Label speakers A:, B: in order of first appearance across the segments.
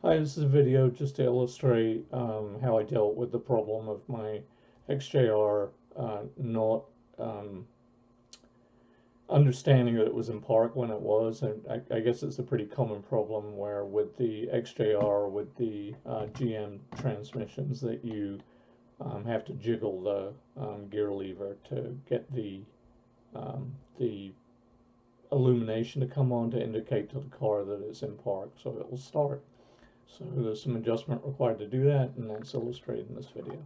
A: Hi, this is a video just to illustrate how I dealt with the problem of my XJR not um, understanding that it was in park when it was. And I guess it's a pretty common problem where with the XJR, with the GM transmissions, that you have to jiggle the gear lever to get the illumination to come on to indicate to the car that it's in park, so it will start. So there's some adjustment required to do that, and that's illustrated in this video.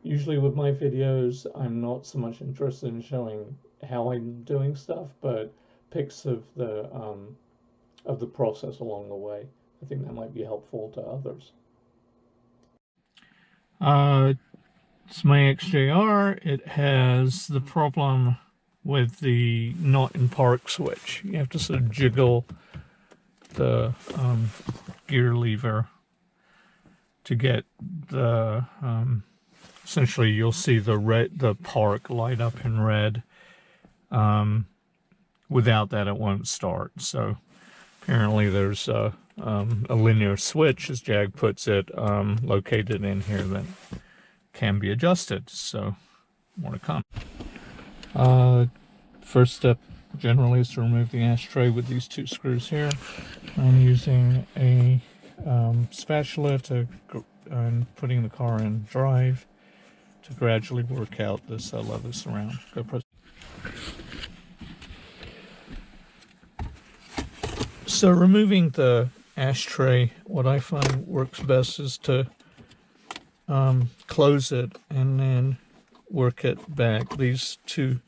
A: Usually with my videos, I'm not so much interested in showing how I'm doing stuff, but pics of the process along the way. I think that might be helpful to others.
B: It's my XJR. It has the problem with the not in park switch. You have to sort of jiggle the gear lever to get the essentially you'll see the park light up in red. Without that it won't start. So apparently there's a linear switch, as Jag puts it, located in here that can be adjusted. So more to come. First step generally is to remove the ashtray with these two screws here. I'm using a spatula and putting the car in drive to gradually work out this leather surround. So removing the ashtray, what I find works best is to close it and then work it back. These two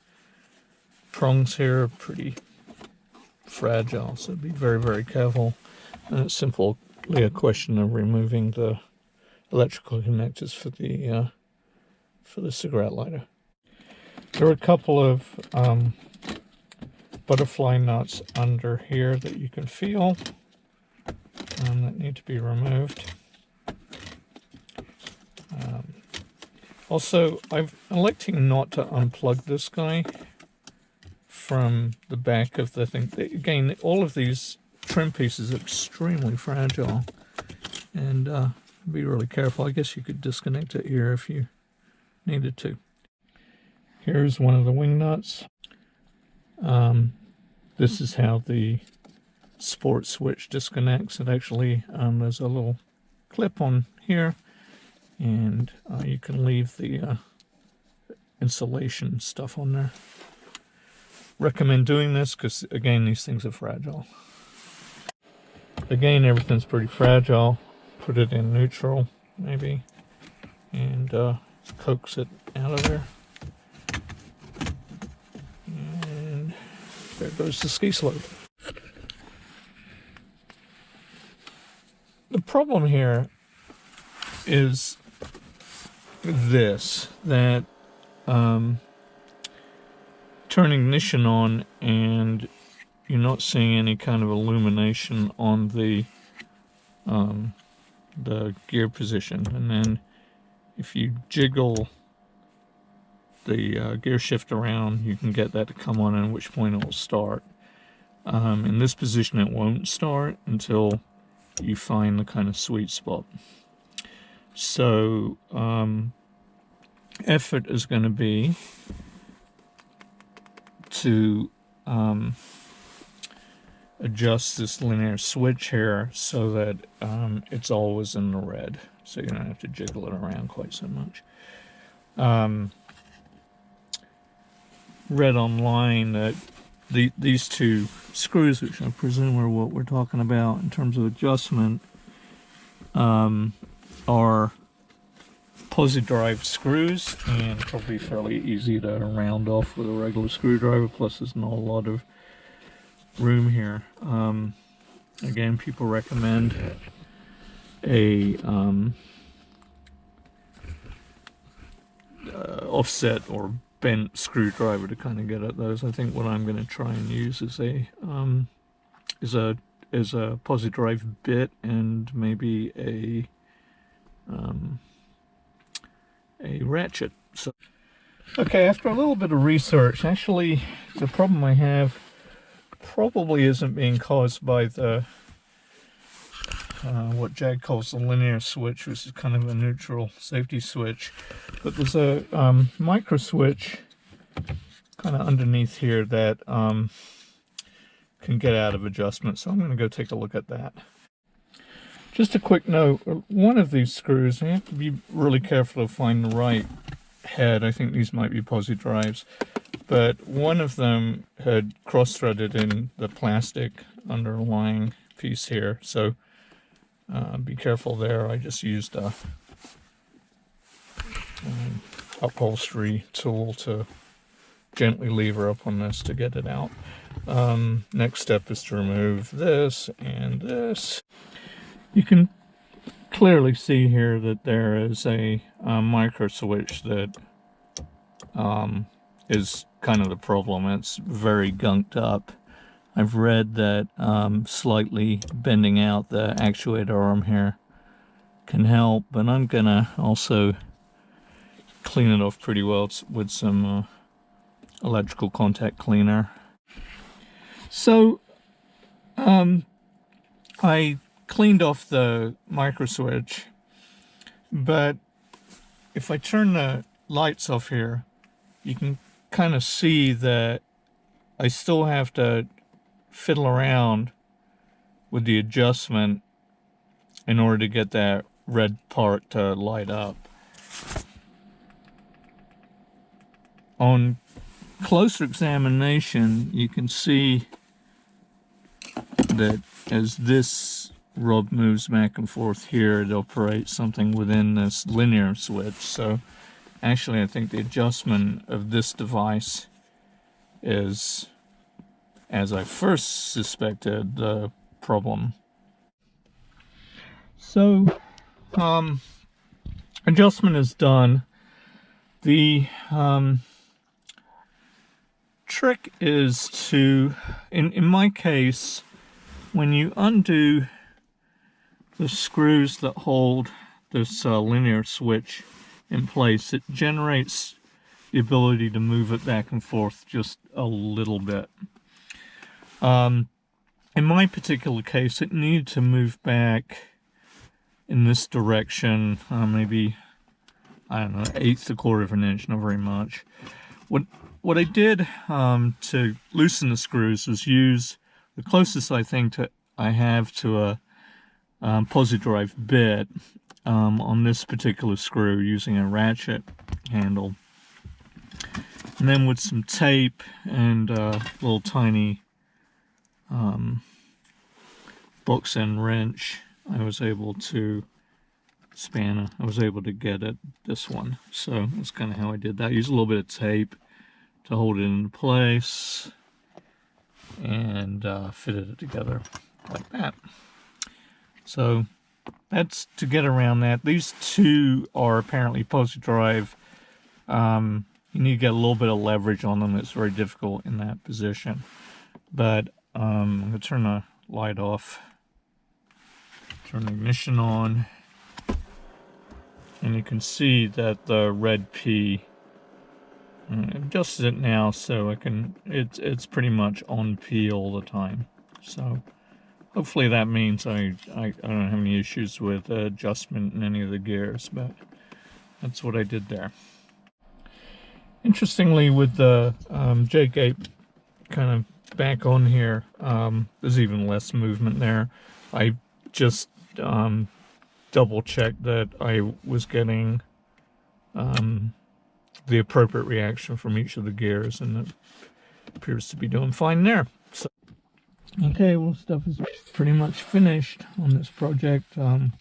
B: prongs here are pretty fragile, so be very, very careful. And it's simply a question of removing the electrical connectors for the cigarette lighter. There are a couple of butterfly nuts under here that you can feel that need to be removed. Also, I'm electing not to unplug this guy from the back of the thing. Again, all of these trim pieces are extremely fragile, and be really careful. I guess you could disconnect it here if you needed to. Here's one of the wing nuts. This is how the sport switch disconnects. It actually, there's a little clip on here, and you can leave the insulation stuff on there. Recommend doing this because, again, these things are fragile. Again, everything's pretty fragile. Put it in neutral, maybe, and coax it out of there. And there goes the ski slope. The problem here is this, that turn ignition on and you're not seeing any kind of illumination on the gear position, and then if you jiggle the gear shift around, you can get that to come on, at which point it will start. In this position it won't start until you find the kind of sweet spot. So effort is going to be to adjust this linear switch here so that it's always in the red, so you don't have to jiggle it around quite so much. Read online that these two screws, which I presume are what we're talking about in terms of adjustment, are posi-drive screws and probably fairly easy to round off with a regular screwdriver, plus there's not a lot of room here. Again, people recommend a offset or bent screwdriver to kind of get at those. I think what I'm going to try and use is a posi-drive bit and maybe a ratchet. So, okay, after a little bit of research, actually the problem I have probably isn't being caused by the what Jag calls the linear switch, which is kind of a neutral safety switch. But there's a micro switch kind of underneath here that can get out of adjustment. So I'm going to go take a look at that. Just a quick note, one of these screws, you have to be really careful to find the right head. I think these might be posi drives, but one of them had cross-threaded in the plastic underlying piece here, so be careful there. I just used a upholstery tool to gently lever up on this to get it out. Next step is to remove this and this. You can clearly see here that there is a micro switch that is kind of the problem. It's very gunked up. I've read that slightly bending out the actuator arm here can help, but I'm gonna also clean it off pretty well with some electrical contact cleaner. So I cleaned off the micro switch, but if I turn the lights off here, you can kind of see that I still have to fiddle around with the adjustment in order to get that red part to light up. On closer examination, you can see that as this rod moves back and forth here, it operates something within this linear switch. So actually I think the adjustment of this device is, as I first suspected, the problem. So adjustment is done. The trick is to, in my case, when you undo the screws that hold this linear switch in place, it generates the ability to move it back and forth just a little bit. In my particular case, it needed to move back in this direction, maybe, I don't know, 1/8 of an inch, not very much. What I did to loosen the screws was use the closest I think I have to a posi drive bit on this particular screw using a ratchet handle, and then with some tape and a little tiny box and wrench, I was able to get at this one. So that's kind of how I did that. I used a little bit of tape to hold it in place and fitted it together like that. So that's to get around that. These two are apparently posi drive. You need to get a little bit of leverage on them. It's very difficult in that position. But I'm going to turn the light off, turn the ignition on, and you can see that the red P, I've adjusted it now so I can, it's pretty much on P all the time. So hopefully that means I don't have any issues with adjustment in any of the gears, but that's what I did there. Interestingly, with the J-gate kind of back on here, there's even less movement there. I just double checked that I was getting the appropriate reaction from each of the gears, and it appears to be doing fine there. So, okay, well, stuff is pretty much finished on this project. I've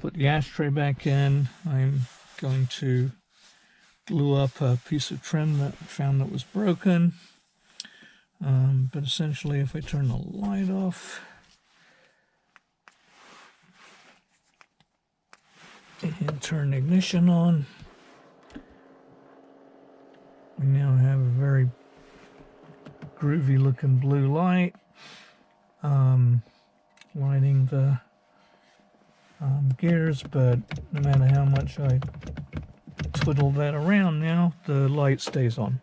B: put the ashtray back in. I'm going to glue up a piece of trim that I found that was broken. But essentially, if I turn the light off and turn the ignition on, we now have a very groovy looking blue light lighting the gears, but no matter how much I twiddle that around now, the light stays on.